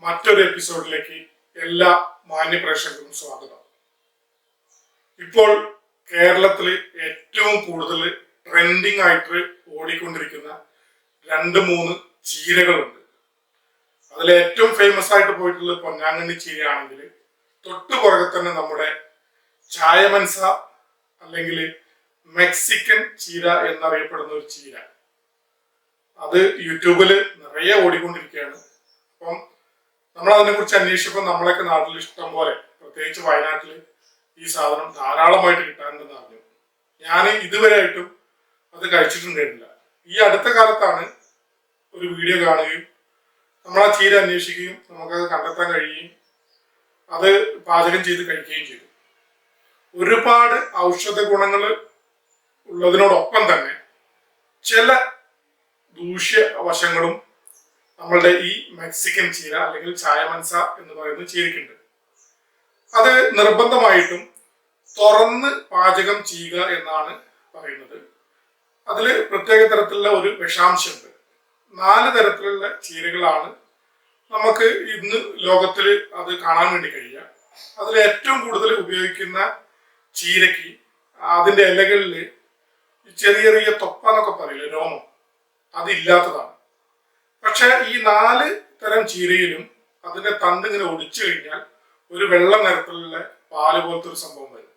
മറ്റൊരു എപ്പിസോഡിലേക്ക് എല്ലാ മാന്യ പ്രേക്ഷകർക്കും സ്വാഗതം. ഇപ്പോൾ കേരളത്തിൽ ഏറ്റവും കൂടുതൽ ട്രെൻഡിങ് ആയിട്ട് ഓടിക്കൊണ്ടിരിക്കുന്ന 2-3 ചീരകളുണ്ട്. അതിൽ ഏറ്റവും ഫേമസ് ആയിട്ട് പോയിട്ടുള്ളത് പൊന്നാങ്കണ്ണി ചീരയാണെങ്കിൽ തൊട്ടു പുറകെ തന്നെ നമ്മുടെ ചായമൻസ അല്ലെങ്കിൽ മെക്സിക്കൻ ചീര എന്നറിയപ്പെടുന്ന ഒരു ചീര, അത് യൂട്യൂബിൽ നിറയെ ഓടിക്കൊണ്ടിരിക്കുകയാണ്. അപ്പം നമ്മൾ അതിനെ കുറിച്ച് അന്വേഷിച്ചപ്പോൾ നമ്മളൊക്കെ നാട്ടിൽ ഇഷ്ടം പോലെ, പ്രത്യേകിച്ച് വയനാട്ടിൽ ഈ സാധനം ധാരാളമായിട്ട് കിട്ടാനുണ്ടെന്ന് അറിഞ്ഞു. ഞാൻ ഇതുവരെയായിട്ടും അത് കഴിച്ചിട്ടുണ്ടായിരുന്നില്ല. ഈ അടുത്ത കാലത്താണ് ഒരു വീഡിയോ കാണുകയും നമ്മൾ ആ ചീര അന്വേഷിക്കുകയും നമുക്കത് കണ്ടെത്താൻ കഴിയുകയും അത് പാചകം ചെയ്ത് കഴിക്കുകയും ചെയ്തു. ഒരുപാട് ഔഷധ ഗുണങ്ങൾ ഉള്ളതിനോടൊപ്പം തന്നെ ചില ദൂഷ്യവശങ്ങളും നമ്മളുടെ ഈ മെക്സിക്കൻ ചീര അല്ലെങ്കിൽ ചായമൻസ എന്ന് പറയുന്ന ചീരക്കുണ്ട്. അത് നിർബന്ധമായിട്ടും തുറന്ന് പാചകം ചെയ്യുക എന്നാണ് പറയുന്നത്. അതിൽ പ്രത്യേക തരത്തിലുള്ള ഒരു വിഷാംശമുണ്ട്. 4 തരത്തിലുള്ള ചീരകളാണ് നമുക്ക് ഇന്ന് ലോകത്തിൽ അത് കാണാൻ വേണ്ടി കഴിയുക. അതിൽ ഏറ്റവും കൂടുതൽ ഉപയോഗിക്കുന്ന ചീരയ്ക്ക് അതിൻ്റെ ഇലകളിൽ ചെറിയ ചെറിയ തൊപ്പ എന്നൊക്കെ പറയില്ലേ, രോമം, അതില്ലാത്തതാണ്. പക്ഷെ ഈ 4 തരം ചീരയിലും അതിന്റെ തണ്ട് ഇങ്ങനെ ഒടിച്ചു കഴിഞ്ഞാൽ ഒരു വെള്ള നിറത്തിലുള്ള പാല് പോലത്തെ ഒരു സംഭവം വരും.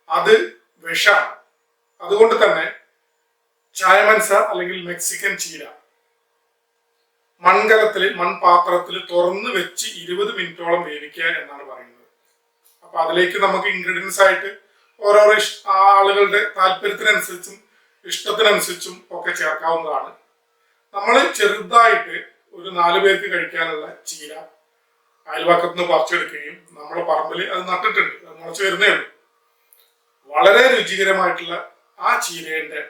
അത് വിഷമാണ്. അതുകൊണ്ട് തന്നെ ചായമൻസ അല്ലെങ്കിൽ മെക്സിക്കൻ ചീര മൺപാത്രത്തിൽ തുറന്ന് വെച്ച് 20 മിനിറ്റോളം വേവിക്കുക എന്നാണ് പറയുന്നത്. അപ്പൊ അതിലേക്ക് നമുക്ക് ഇൻഗ്രീഡിയൻസ് ആയിട്ട് ഓരോരോ ആളുകളുടെ താല്പര്യത്തിനനുസരിച്ചും ഇഷ്ടത്തിനനുസരിച്ചും ഒക്കെ ചേർക്കാവുന്നതാണ്. നമ്മൾ ചെറുതായിട്ട് ഒരു 4 പേർക്ക് കഴിക്കാനുള്ള ചീര അയൽവക്കത്ത് നിന്ന് പറിച്ചെടുക്കുകയും നമ്മുടെ പറമ്പിൽ അത് നട്ടിട്ടുണ്ട്, അത് മുളച്ച് വരുന്നേ ഉള്ളൂ. വളരെ രുചികരമായിട്ടുള്ള ആ ചീരയുടെ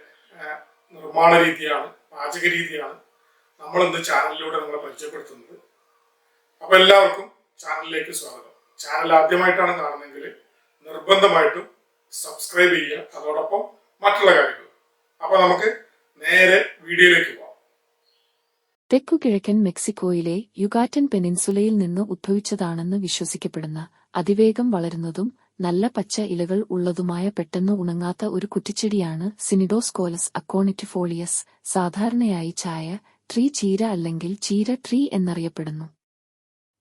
നിർമ്മാണ രീതിയാണ്, പാചക രീതിയാണ് നമ്മൾ ഇന്ന് ചാനലിലൂടെ നമ്മളെ പരിചയപ്പെടുത്തുന്നത്. അപ്പൊ എല്ലാവർക്കും ചാനലിലേക്ക് സ്വാഗതം. ചാനൽ ആദ്യമായിട്ടാണ് കാണുന്നതെങ്കിൽ നിർബന്ധമായിട്ടും സബ്സ്ക്രൈബ് ചെയ്യുക, അതോടൊപ്പം മറ്റുള്ള കാര്യങ്ങൾ. അപ്പൊ നമുക്ക് നേരെ വീഡിയോയിലേക്ക് പോകാം. തെക്കുകിഴക്കൻ മെക്സിക്കോയിലെ യുഗാറ്റൻ പെനിൻസുലയിൽ നിന്ന് ഉദ്ഭവിച്ചതാണെന്ന് വിശ്വസിക്കപ്പെടുന്ന, അതിവേഗം വളരുന്നതും നല്ല പച്ച ഇലകൾ ഉള്ളതുമായ പെട്ടെന്ന് ഉണങ്ങാത്ത ഒരു കുറ്റിച്ചെടിയാണ് സിനിഡോസ്കോലസ് അക്കോണിറ്റിഫോളിയസ്. സാധാരണയായി ചായ ട്രീ ചീര അല്ലെങ്കിൽ ചീര ട്രീ എന്നറിയപ്പെടുന്നു.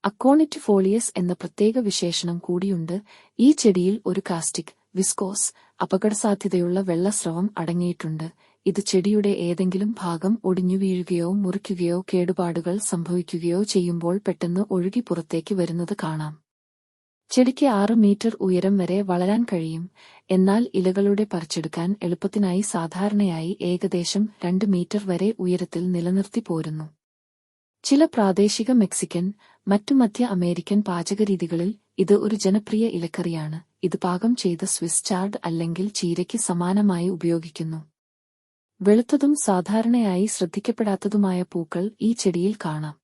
അക്കോണിറ്റിഫോളിയസ് എന്ന പ്രത്യേക വിശേഷണം കൂടിയുണ്ട്. ഈ ചെടിയിൽ ഒരു കാസ്റ്റിക്, വിസ്കോസ്, അപകടസാധ്യതയുള്ള വെള്ളസ്രവം അടങ്ങിയിട്ടുണ്ട്. ഇത് ചെടിയുടെ ഏതെങ്കിലും ഭാഗം ഒടിഞ്ഞു വീഴുകയോ മുറിക്കുകയോ കേടുപാടുകൾ സംഭവിക്കുകയോ ചെയ്യുമ്പോൾ പെട്ടെന്ന് ഒഴുകി പുറത്തേക്ക് വരുന്നത് കാണാം. ചെടിക്ക് 6 മീറ്റർ ഉയരം വരെ വളരാൻ കഴിയും. എന്നാൽ ഇലകളുടെ പറിച്ചെടുക്കാൻ എളുപ്പത്തിനായി സാധാരണയായി ഏകദേശം 2 മീറ്റർ വരെ ഉയരത്തിൽ നിലനിർത്തി പോരുന്നു. ചില പ്രാദേശിക മെക്സിക്കൻ, മറ്റു മധ്യ അമേരിക്കൻ പാചകരീതികളിൽ ഇത് ഒരു ജനപ്രിയ ഇലക്കറിയാണ്. ഇത് പാകം ചെയ്ത സ്വിസ് ചാർഡ് അല്ലെങ്കിൽ ചീരയ്ക്ക് സമാനമായി ഉപയോഗിക്കുന്നു. വെളുത്തതും സാധാരണയായി ശ്രദ്ധിക്കപ്പെടാത്തതുമായ പൂക്കൾ ഈ ചെടിയിൽ കാണാം.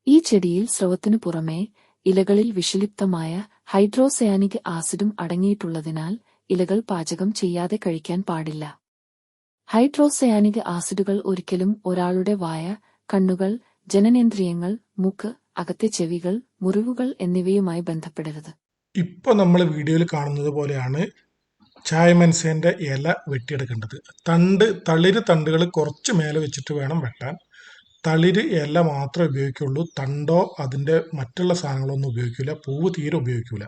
ഈ ചെടിയിൽ സ്രവത്തിനു പുറമേ ഇലകളിൽ വിഷലിപ്തമായ ഹൈഡ്രോസയാനിക് ആസിഡും അടങ്ങിയിട്ടുള്ളതിനാൽ ഇലകൾ പാചകം ചെയ്യാതെ കഴിക്കാൻ പാടില്ല. ഹൈഡ്രോസയാനിക് ആസിഡുകൾ ഒരിക്കലും ഒരാളുടെ വായ, കണ്ണുകൾ, ജനനേന്ദ്രിയങ്ങൾ, മൂക്ക്, അകത്തെ ചെവികൾ, മുറിവുകൾ എന്നിവയുമായി ബന്ധപ്പെടരുത്. ഇപ്പൊ നമ്മൾ വീഡിയോയിൽ കാണുന്നത് പോലെയാണ് ചായമൻസേന്റെ ഇല വെട്ടിയെടുക്കേണ്ടത്. തളിര് തണ്ടുകൾ കുറച്ച് മേലെ വെച്ചിട്ട് വേണം വെട്ടാൻ. തളിര് ഇല മാത്രമേ ഉപയോഗിക്കുള്ളൂ. തണ്ടോ അതിൻ്റെ മറ്റുള്ള സാധനങ്ങളൊന്നും ഉപയോഗിക്കില്ല. പൂവ് തീരെ ഉപയോഗിക്കില്ല.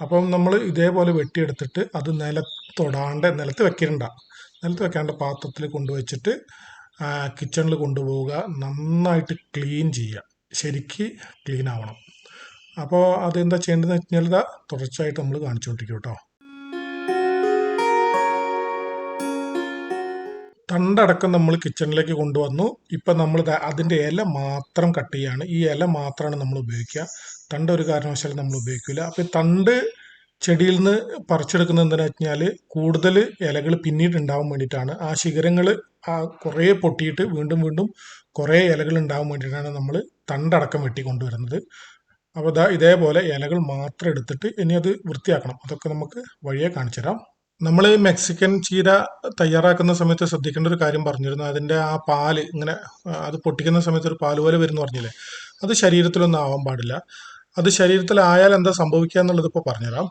അപ്പം നമ്മൾ ഇതേപോലെ വെട്ടിയെടുത്തിട്ട് അത് നിലത്ത് വെക്കാണ്ട് പാത്രത്തിൽ കൊണ്ടുവച്ചിട്ട് കിച്ചണിൽ കൊണ്ടുപോവുക. നന്നായിട്ട് ക്ലീൻ ചെയ്യുക, ശരിക്ക് ക്ലീൻ ആവണം. അപ്പോൾ അതെന്താ ചെയ്യേണ്ടതെന്ന് വെച്ച് കഴിഞ്ഞാൽ തുടർച്ചയായിട്ട് നമ്മൾ കാണിച്ചുകൊണ്ടിരിക്കും കേട്ടോ. തണ്ടടക്കം നമ്മൾ കിച്ചണിലേക്ക് കൊണ്ടുവന്നു. ഇപ്പം നമ്മൾ അതിൻ്റെ ഇല മാത്രം കട്ട് ചെയ്യാണ്. ഈ ഇല മാത്രമാണ് നമ്മൾ ഉപയോഗിക്കുക. തണ്ട് ഒരു കാരണവശാലും നമ്മൾ ഉപയോഗിക്കില്ല. അപ്പം തണ്ട് ചെടിയിൽ നിന്ന് പറിച്ചെടുക്കുന്നത് എന്തിനാ വെച്ചാൽ കൂടുതൽ ഇലകൾ പിന്നീട് ഉണ്ടാവാൻ വേണ്ടിയിട്ടാണ്. ആ ശിഖരങ്ങൾ കുറേ പൊട്ടിയിട്ട് വീണ്ടും വീണ്ടും കുറേ ഇലകൾ ഉണ്ടാവാൻ വേണ്ടിയിട്ടാണ് നമ്മൾ തണ്ടടക്കം വെട്ടിക്കൊണ്ടുവരുന്നത്. അപ്പോൾ ഇതേപോലെ ഇലകൾ മാത്രം എടുത്തിട്ട് ഇനി അത് വൃത്തിയാക്കണം. അതൊക്കെ നമുക്ക് വഴിയെ കാണിച്ചു തരാം. നമ്മൾ മെക്സിക്കൻ ചീര തയ്യാറാക്കുന്ന സമയത്ത് ശ്രദ്ധിക്കേണ്ട ഒരു കാര്യം പറഞ്ഞിരുന്നു. അതിന്റെ ആ പാല് ഇങ്ങനെ അത് പൊട്ടിക്കുന്ന സമയത്ത് ഒരു പാല് പോലെ വരുന്നു പറഞ്ഞില്ലേ, അത് ശരീരത്തിലൊന്നും ആവാൻ പാടില്ല. അത് ശരീരത്തിലായാൽ എന്താ സംഭവിക്കുക എന്നുള്ളത് ഇപ്പോൾ പറഞ്ഞുതരാം.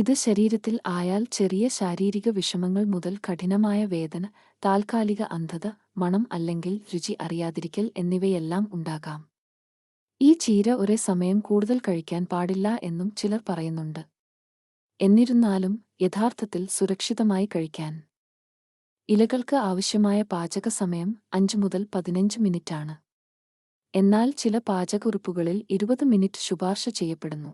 ഇത് ശരീരത്തിൽ ആയാൽ ചെറിയ ശാരീരിക വിഷമങ്ങൾ മുതൽ കഠിനമായ വേദന, താൽക്കാലിക അന്ധത, മണം അല്ലെങ്കിൽ രുചി അറിയാതിരിക്കൽ എന്നിവയെല്ലാം ഉണ്ടാകാം. ഈ ചീര ഒരേ സമയം കൂടുതൽ കഴിക്കാൻ പാടില്ല എന്നും ചിലർ പറയുന്നുണ്ട്. എന്നിരുന്നാലും യഥാർത്ഥത്തിൽ സുരക്ഷിതമായി കഴിക്കാൻ ഇലകൾക്ക് ആവശ്യമായ പാചക സമയം 5 മുതൽ 15 മിനിറ്റാണ്. എന്നാൽ ചില പാചകക്കുറിപ്പുകളിൽ 20 മിനിറ്റ് ശുപാർശ ചെയ്യപ്പെടുന്നു.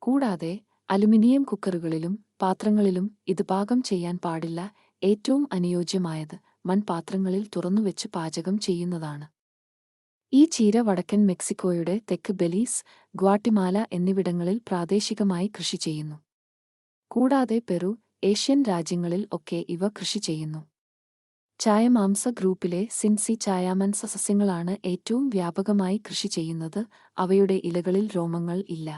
കൂടാതെ അലുമിനിയം കുക്കറുകളിലും പാത്രങ്ങളിലും ഇത് പാകം ചെയ്യാൻ പാടില്ല. ഏറ്റവും അനുയോജ്യമായത് മൺപാത്രങ്ങളിൽ തുറന്നുവെച്ച് പാചകം ചെയ്യുന്നതാണ്. ഈ ചീര വടക്കൻ മെക്സിക്കോയുടെ തെക്ക് ബെലീസ്, ഗ്വാട്ടിമാല എന്നിവിടങ്ങളിൽ പ്രാദേശികമായി കൃഷി ചെയ്യുന്നു. കൂടാതെ പെറു, ഏഷ്യൻ രാജ്യങ്ങളിൽ ഒക്കെ ഇവ കൃഷി ചെയ്യുന്നു. ചായമാംസ ഗ്രൂപ്പിലെ സിൻസി ചായാമൻസ സസ്യങ്ങളാണ് ഏറ്റവും വ്യാപകമായി കൃഷി ചെയ്യുന്നത്. അവയുടെ ഇലകളിൽ രോമങ്ങൾ ഇല്ല.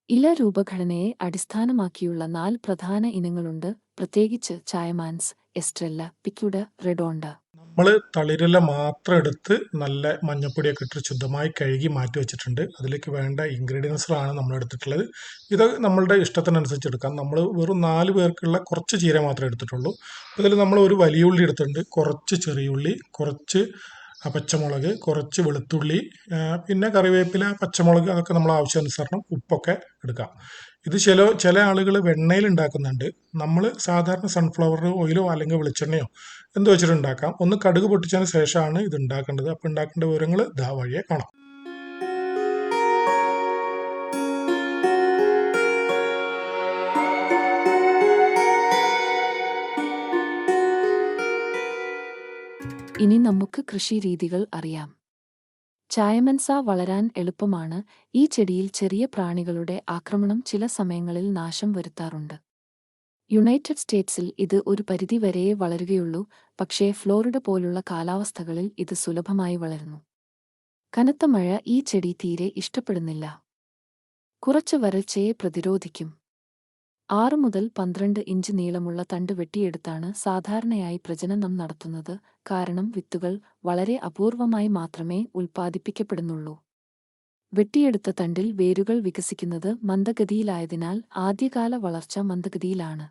ഇല രൂപഘടനയെ അടിസ്ഥാനമാക്കിയുള്ള 4 പ്രധാന ഇനങ്ങളുണ്ട്, പ്രത്യേകിച്ച് ചായമാൻസ്, എസ്ട്രെല്ല, പിക്യുഡ, റെഡോണ്ട. നമ്മൾ തളിരില മാത്രം എടുത്ത് നല്ല മഞ്ഞപ്പൊടിയൊക്കെ ഇട്ട് ശുദ്ധമായി കഴുകി മാറ്റി വെച്ചിട്ടുണ്ട്. അതിലേക്ക് വേണ്ട ഇൻഗ്രീഡിയൻസുകളാണ് നമ്മൾ എടുത്തിട്ടുള്ളത്. ഇത് നമ്മളുടെ ഇഷ്ടത്തിനനുസരിച്ച് എടുക്കാം. നമ്മൾ വെറും 4 പേർക്കുള്ള കുറച്ച് ചീര മാത്രമേ എടുത്തിട്ടുള്ളൂ. ഇതിൽ നമ്മൾ ഒരു വലിയ ഉള്ളി എടുത്തിട്ടുണ്ട്, കുറച്ച് ചെറിയുള്ളി, കുറച്ച് പച്ചമുളക്, കുറച്ച് വെളുത്തുള്ളി, പിന്നെ കറിവേപ്പില, പച്ചമുളക്, അതൊക്കെ നമ്മൾ ആവശ്യാനുസരണം, ഉപ്പൊക്കെ എടുക്കാം. ഇത് ചില ആളുകൾ വെണ്ണയിൽ ഉണ്ടാക്കുന്നുണ്ട്. നമ്മൾ സാധാരണ സൺഫ്ലവർ ഓയിലോ അല്ലെങ്കിൽ വെളിച്ചെണ്ണയോ എന്ത് വെച്ചിട്ട് ഉണ്ടാക്കാം. ഒന്ന് കടുക് പൊട്ടിച്ചതിന് ശേഷമാണ് ഇത് ഉണ്ടാക്കേണ്ടത്. അപ്പോൾ ഉണ്ടാക്കേണ്ട വിവരങ്ങൾ ദാ വഴിയെ കാണാം. ഇനി നമുക്ക് കൃഷി രീതികൾ അറിയാം. ചായമൻസ വളരാൻ എളുപ്പമാണ്. ഈ ചെടിയിൽ ചെറിയ പ്രാണികളുടെ ആക്രമണം ചില സമയങ്ങളിൽ നാശം വരുത്താറുണ്ട്. യുണൈറ്റഡ് സ്റ്റേറ്റ്സിൽ ഇത് ഒരു പരിധി വരെയേ വളരുകയുള്ളൂ, പക്ഷേ ഫ്ലോറിഡ പോലുള്ള കാലാവസ്ഥകളിൽ ഇത് സുലഭമായി വളരുന്നു. കനത്ത മഴ ഈ ചെടി തീരെ ഇഷ്ടപ്പെടുന്നില്ല. കുറച്ച് വരൾച്ചയെ പ്രതിരോധിക്കും. 6 മുതൽ 12 ഇഞ്ച് നീളമുള്ള തണ്ട് വെട്ടിയെടുത്താണ് സാധാരണയായി പ്രജനനം നടത്തുന്നത്. കാരണം വിത്തുകൾ വളരെ അപൂർവമായി മാത്രമേ ഉൽപ്പാദിപ്പിക്കപ്പെടുന്നുള്ളൂ. വെട്ടിയെടുത്ത തണ്ടിൽ വേരുകൾ വികസിക്കുന്നത് മന്ദഗതിയിലായതിനാൽ ആദ്യകാല വളർച്ച മന്ദഗതിയിലാണ്.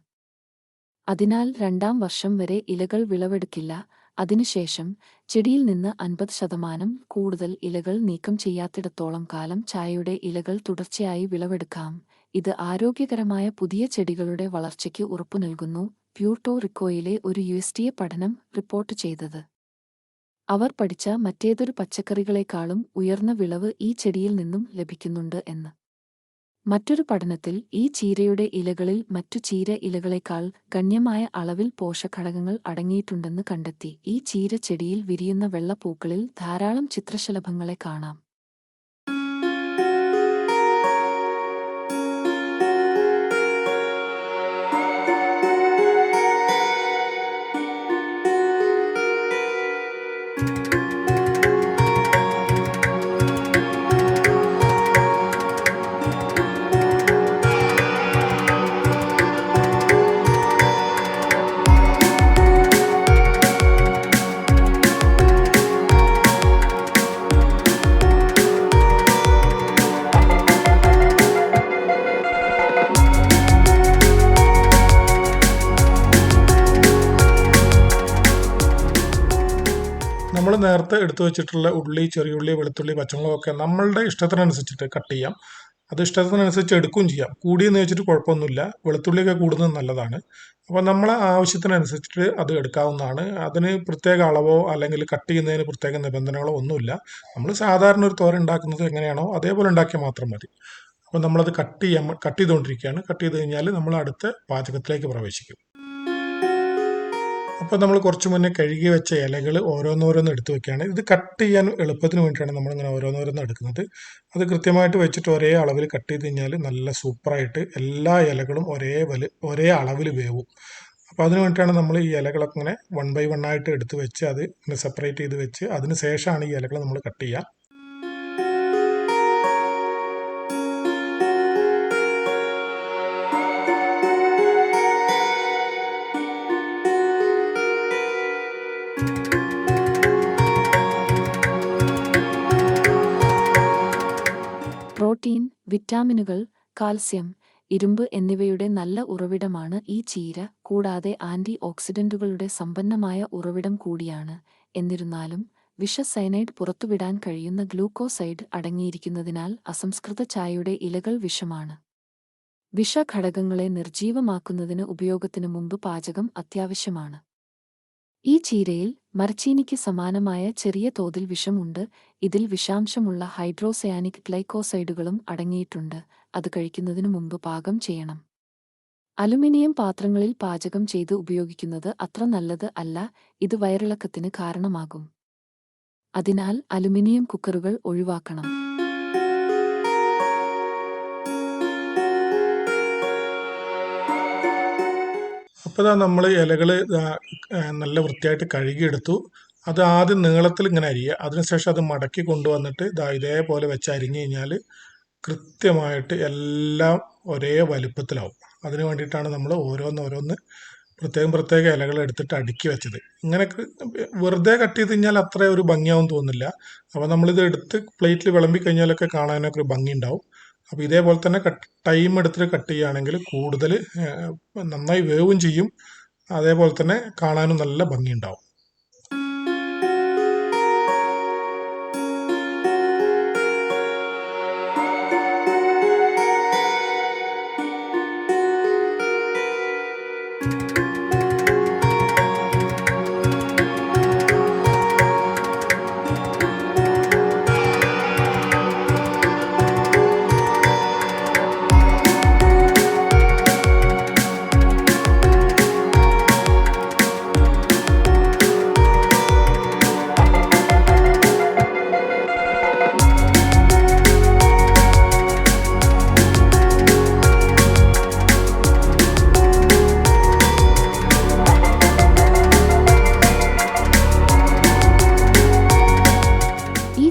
അതിനാൽ 2ാം വർഷം വരെ ഇലകൾ വിളവെടുക്കില്ല. അതിനുശേഷം ചെടിയിൽ നിന്ന് 50% കൂടുതൽ ഇലകൾ നീക്കം ചെയ്യാത്തിടത്തോളം കാലം ചായയുടെ ഇലകൾ തുടർച്ചയായി വിളവെടുക്കാം. ഇത് ആരോഗ്യകരമായ പുതിയ ചെടികളുടെ വളർച്ചയ്ക്ക് ഉറപ്പു നൽകുന്നു. പ്യൂർട്ടോ റിക്കോയിലെ ഒരു USDA പഠനം റിപ്പോർട്ട് ചെയ്തത് അവർ പഠിച്ച മറ്റേതൊരു പച്ചക്കറികളെക്കാളും ഉയർന്ന വിളവ് ഈ ചെടിയിൽ നിന്നും ലഭിക്കുന്നുണ്ട് എന്ന്. മറ്റൊരു പഠനത്തിൽ ഈ ചീരയുടെ ഇലകളിൽ മറ്റു ചീര ഇലകളെക്കാൾ ഗണ്യമായ അളവിൽ പോഷകഘടകങ്ങൾ അടങ്ങിയിട്ടുണ്ടെന്ന് കണ്ടെത്തി. ഈ ചീര ചെടിയിൽ വിരിയുന്ന വെള്ളപ്പൂക്കളിൽ ധാരാളം ചിത്രശലഭങ്ങളെ കാണാം. നമ്മൾ നേരത്തെ എടുത്തു വെച്ചിട്ടുള്ള ഉള്ളി, ചെറിയുള്ളി, വെളുത്തുള്ളി, പച്ചമുളകൊക്കെ നമ്മളുടെ ഇഷ്ടത്തിനനുസരിച്ചിട്ട് കട്ട് ചെയ്യാം. അത് ഇഷ്ടത്തിനനുസരിച്ച് എടുക്കുകയും ചെയ്യാം. കൂടിയെന്ന് വെച്ചിട്ട് കുഴപ്പമൊന്നുമില്ല. വെളുത്തുള്ളിയൊക്കെ കൂടുന്നത് നല്ലതാണ്. അപ്പോൾ നമ്മളെ ആവശ്യത്തിനനുസരിച്ചിട്ട് അത് എടുക്കാവുന്നതാണ്. അതിന് പ്രത്യേക അളവോ അല്ലെങ്കിൽ കട്ട് ചെയ്യുന്നതിന് പ്രത്യേക നിബന്ധനകളോ ഒന്നുമില്ല. നമ്മൾ സാധാരണ ഒരു തോരൻ ഉണ്ടാക്കുന്നത് എങ്ങനെയാണോ അതേപോലെ ഉണ്ടാക്കിയാൽ മാത്രം മതി. അപ്പോൾ നമ്മളത് കട്ട് ചെയ്തുകൊണ്ടിരിക്കുകയാണ്. കട്ട് ചെയ്ത് കഴിഞ്ഞാൽ നമ്മൾ അടുത്ത പാചകത്തിലേക്ക് പ്രവേശിക്കും. അപ്പോൾ നമ്മൾ കുറച്ച് മുന്നേ കഴുകി വെച്ച ഇലകൾ ഓരോന്നോരോന്ന് എടുത്ത് വെക്കുകയാണ്. ഇത് കട്ട് ചെയ്യാൻ എളുപ്പത്തിന് വേണ്ടിയിട്ടാണ് നമ്മളിങ്ങനെ ഓരോന്നോരോന്ന് എടുക്കുന്നത്. അത് കൃത്യമായിട്ട് വെച്ചിട്ട് ഒരേ അളവിൽ കട്ട് ചെയ്ത് കഴിഞ്ഞാൽ നല്ല സൂപ്പറായിട്ട് എല്ലാ ഇലകളും ഒരേ അളവിൽ വേവും. അപ്പോൾ അതിന് വേണ്ടിയിട്ടാണ് നമ്മൾ ഈ ഇലകളൊക്കെ ഇങ്ങനെ 1 by 1 ആയിട്ട് എടുത്ത് വെച്ച് അത് ഇങ്ങനെ സെപ്പറേറ്റ് ചെയ്ത് വെച്ച് അതിന് ശേഷമാണ് ഈ ഇലകൾ നമ്മൾ കട്ട് ചെയ്യുക. പ്രോട്ടീൻ, വിറ്റാമിനുകൾ, കാൽസ്യം, ഇരുമ്പ് എന്നിവയുടെ നല്ല ഉറവിടമാണ് ഈ ചീര. കൂടാതെ ആന്റി ഓക്സിഡന്റുകളുടെ സമ്പന്നമായ ഉറവിടം കൂടിയാണ്. എന്നിരുന്നാലും വിഷ-സയനൈഡ് പുറത്തുവിടാൻ കഴിയുന്ന ഗ്ലൂക്കോസൈഡ് അടങ്ങിയിരിക്കുന്നതിനാൽ അസംസ്കൃത ചായയുടെ ഇലകൾ വിഷമാണ്. വിഷഘടകങ്ങളെ നിർജ്ജീവമാക്കുന്നതിന് ഉപയോഗത്തിനു മുമ്പ് പാചകം അത്യാവശ്യമാണ്. ഈ ചീരയിൽ മരച്ചീനിക്ക് സമാനമായ ചെറിയ തോതിൽ വിഷമുണ്ട്. ഇതിൽ വിഷാംശമുള്ള ഹൈഡ്രോസയാനിക് ഗ്ലൈക്കോസൈഡുകളും അടങ്ങിയിട്ടുണ്ട്. അത് കഴിക്കുന്നതിനു മുമ്പ് പാകം ചെയ്യണം. അലുമിനിയം പാത്രങ്ങളിൽ പാചകം ചെയ്ത് ഉപയോഗിക്കുന്നത് അത്ര നല്ലത് അല്ല. ഇത് വയറിളക്കത്തിന് കാരണമാകും. അതിനാൽ അലുമിനിയം കുക്കറുകൾ ഒഴിവാക്കണം. അപ്പോൾ നമ്മൾ ഇലകൾ നല്ല വൃത്തിയായിട്ട് കഴുകിയെടുത്തു. അത് ആദ്യം നീളത്തിൽ ഇങ്ങനെ അരിയുക. അതിനുശേഷം അത് മടക്കി കൊണ്ടുവന്നിട്ട് ഇതേപോലെ വെച്ച് അരിഞ്ഞു കഴിഞ്ഞാൽ കൃത്യമായിട്ട് എല്ലാം ഒരേ വലുപ്പത്തിലാവും. അതിന് വേണ്ടിയിട്ടാണ് നമ്മൾ ഓരോന്നോരോന്ന് പ്രത്യേക ഇലകൾ എടുത്തിട്ട് അടുക്കി വെച്ചത്. ഇങ്ങനെ വെറുതെ കട്ട് ചെയ്ത് കഴിഞ്ഞാൽ അത്ര ഒരു ഭംഗിയാവും തോന്നില്ല. അപ്പോൾ നമ്മളിത് എടുത്ത് പ്ലേറ്റിൽ വിളമ്പി കഴിഞ്ഞാലൊക്കെ കാണാനൊക്കെ ഒരു ഭംഗി ഉണ്ടാവും. അപ്പോൾ ഇതേപോലെ തന്നെ ടൈം എടുത്തിട്ട് കട്ട് ചെയ്യുകയാണെങ്കിൽ കൂടുതൽ നന്നായി വേവും ചെയ്യും. അതേപോലെ തന്നെ കാണാനും നല്ല ഭംഗിയുണ്ടാവും.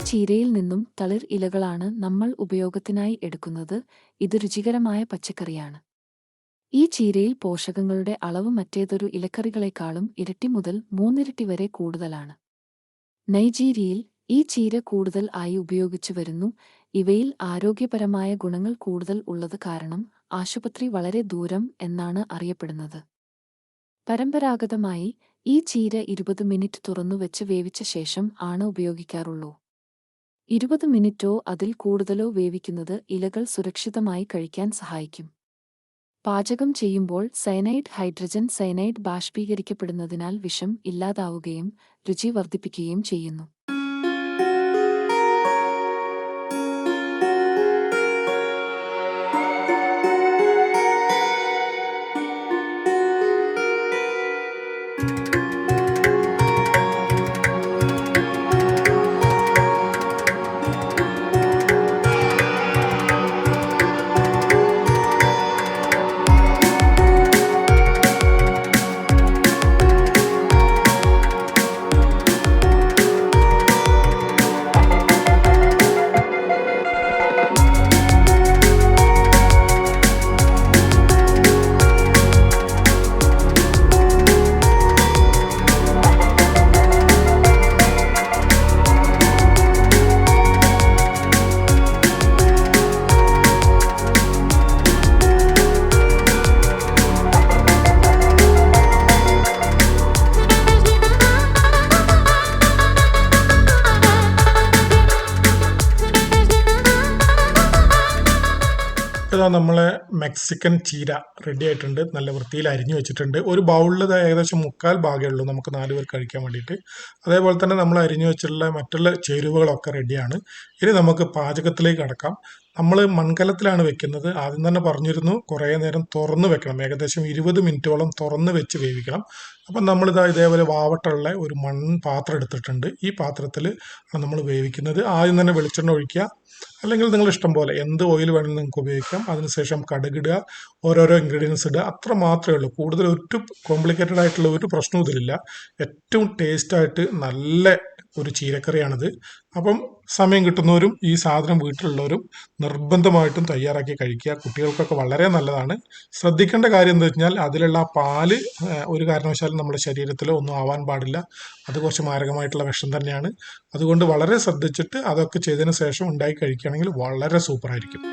ചീരയിൽ നിന്നും തളിർ ഇലകളാണ് നമ്മൾ ഉപയോഗത്തിനായി എടുക്കുന്നത്. ഇത് രുചികരമായ പച്ചക്കറിയാണ്. ഈ ചീരയിൽ പോഷകങ്ങളുടെ അളവ് മറ്റേതൊരു ഇലക്കറികളെക്കാളും ഇരട്ടി മുതൽ 3 ഇരട്ടി വരെ കൂടുതലാണ്. നൈജീരിയയിൽ ഈ ചീര കൂടുതൽ ആയി ഉപയോഗിച്ചു വരുന്നു. ഇവയിൽ ആരോഗ്യപരമായ ഗുണങ്ങൾ കൂടുതൽ ഉള്ളത് കാരണം ആശുപത്രി വളരെ ദൂരം എന്നാണ് അറിയപ്പെടുന്നത്. പരമ്പരാഗതമായി ഈ ചീര 20 മിനിറ്റ് തുറന്നുവെച്ച് വേവിച്ച ശേഷം ആണ് ഉപയോഗിക്കാറുള്ളൂ. 20 മിനിറ്റോ അതിൽ കൂടുതലോ വേവിക്കുന്നത് ഇലകൾ സുരക്ഷിതമായി കഴിക്കാൻ സഹായിക്കും. പാചകം ചെയ്യുമ്പോൾ ഹൈഡ്രജൻ സയനൈഡ് ബാഷ്പീകരിക്കപ്പെടുന്നതിനാൽ വിഷം ഇല്ലാതാവുകയും രുചി വർദ്ധിപ്പിക്കുകയും ചെയ്യുന്നു. ഇതാ നമ്മളെ മെക്സിക്കൻ ചീര റെഡി ആയിട്ടുണ്ട്. നല്ല വൃത്തിയിൽ അരിഞ്ഞു വെച്ചിട്ടുണ്ട്. ഒരു ബൗളിൽ ഏകദേശം 1/4 ഭാഗമേ ഉള്ളൂ നമുക്ക് 4 പേർ കഴിക്കാൻ വേണ്ടിയിട്ട്. അതേപോലെ തന്നെ നമ്മൾ അരിഞ്ഞു വെച്ചിട്ടുള്ള മറ്റുള്ള ചേരുവകളൊക്കെ റെഡിയാണ്. ഇനി നമുക്ക് പാചകത്തിലേക്ക് കടക്കാം. നമ്മൾ മൺകലത്തിലാണ് വെക്കുന്നത്. ആദ്യം തന്നെ പറഞ്ഞിരുന്നു കുറേ നേരം തുറന്ന് വെക്കണം. ഏകദേശം 20 മിനിറ്റോളം തുറന്ന് വെച്ച് വേവിക്കണം. അപ്പം നമ്മളിതാ ഇതേപോലെ വാവട്ടുള്ള ഒരു പാത്രം എടുത്തിട്ടുണ്ട്. ഈ പാത്രത്തിൽ നമ്മൾ വേവിക്കുന്നത്. ആദ്യം തന്നെ വെളിച്ചെണ്ണ ഒഴിക്കുക, അല്ലെങ്കിൽ നിങ്ങൾ ഇഷ്ടം പോലെ എന്ത് ഓയിൽ വേണമെങ്കിലും നിങ്ങൾക്ക് ഉപയോഗിക്കാം. അതിനുശേഷം കടുകിടുക, ഓരോരോ ഇൻഗ്രീഡിയൻസ് ഇടുക, അത്ര മാത്രമേ ഉള്ളൂ. കൂടുതൽ ഒരു കോംപ്ലിക്കേറ്റഡ് ആയിട്ടുള്ള ഒരു പ്രശ്നവും ഇതിലില്ല. ഏറ്റവും ടേസ്റ്റായിട്ട് നല്ല ഒരു ചീരക്കറിയാണിത്. അപ്പം സമയം കിട്ടുന്നവരും ഈ സാധനം വീട്ടിലുള്ളവരും നിർബന്ധമായിട്ടും തയ്യാറാക്കി കഴിക്കുക. കുട്ടികൾക്കൊക്കെ വളരെ നല്ലതാണ്. ശ്രദ്ധിക്കേണ്ട കാര്യം എന്താ വെച്ചാൽ അതിലുള്ള പാല് ഒരു കാരണവശാലും നമ്മുടെ ശരീരത്തിലോ ഒന്നും ആവാൻ പാടില്ല. അത് കുറച്ച് മാരകമായിട്ടുള്ള വിഷം തന്നെയാണ്. അതുകൊണ്ട് വളരെ ശ്രദ്ധിച്ചിട്ട് അതൊക്കെ ചെയ്തതിന് ശേഷം ഉണ്ടാക്കി കഴിക്കുകയാണെങ്കിൽ വളരെ സൂപ്പറായിരിക്കും.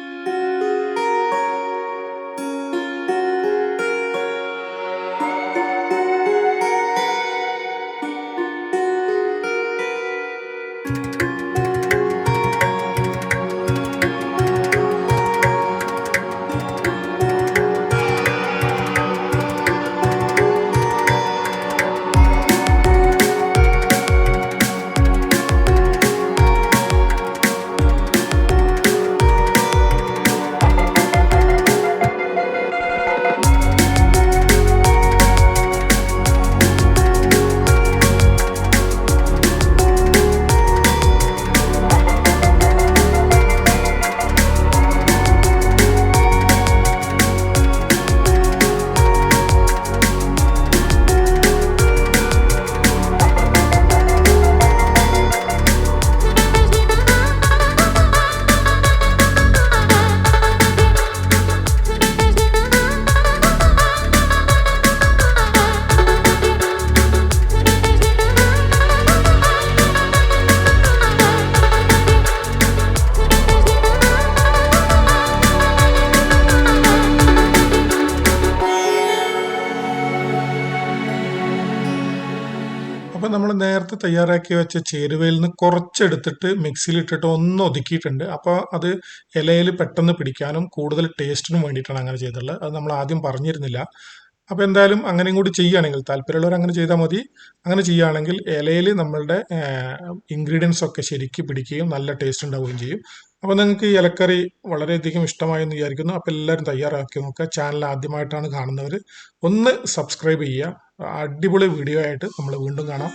അപ്പം നമ്മൾ നേരത്തെ തയ്യാറാക്കി വെച്ച ചേരുവയിൽ നിന്ന് കുറച്ചെടുത്തിട്ട് മിക്സിയിലിട്ടിട്ട് ഒന്ന് ഒതുക്കിയിട്ടുണ്ട്. അപ്പോൾ അത് ഇലയിൽ പെട്ടെന്ന് പിടിക്കാനും കൂടുതൽ ടേസ്റ്റിനും വേണ്ടിയിട്ടാണ് അങ്ങനെ ചെയ്തിട്ടുള്ളത്. അത് നമ്മൾ ആദ്യം പറഞ്ഞിരുന്നില്ല. അപ്പോൾ എന്തായാലും അങ്ങനെയും കൂടി ചെയ്യുകയാണെങ്കിൽ താല്പര്യമുള്ളവർ അങ്ങനെ ചെയ്താൽ മതി. അങ്ങനെ ചെയ്യുകയാണെങ്കിൽ ഇലയിൽ നമ്മളുടെ ഇൻഗ്രീഡിയൻസ് ഒക്കെ ശരിക്ക് പിടിക്കുകയും നല്ല ടേസ്റ്റ് ഉണ്ടാവുകയും ചെയ്യും. അപ്പോൾ നിങ്ങൾക്ക് ഈ ഇലക്കറി വളരെയധികം ഇഷ്ടമായി എന്ന് വിചാരിക്കുന്നു. അപ്പോൾ എല്ലാവരും തയ്യാറാക്കി നോക്കുക. ചാനൽ ആദ്യമായിട്ടാണ് കാണുന്നവർ ഒന്ന് സബ്സ്ക്രൈബ് ചെയ്യുക. അടിപൊളി വീഡിയോ ആയിട്ട് നമ്മൾ വീണ്ടും കാണാം.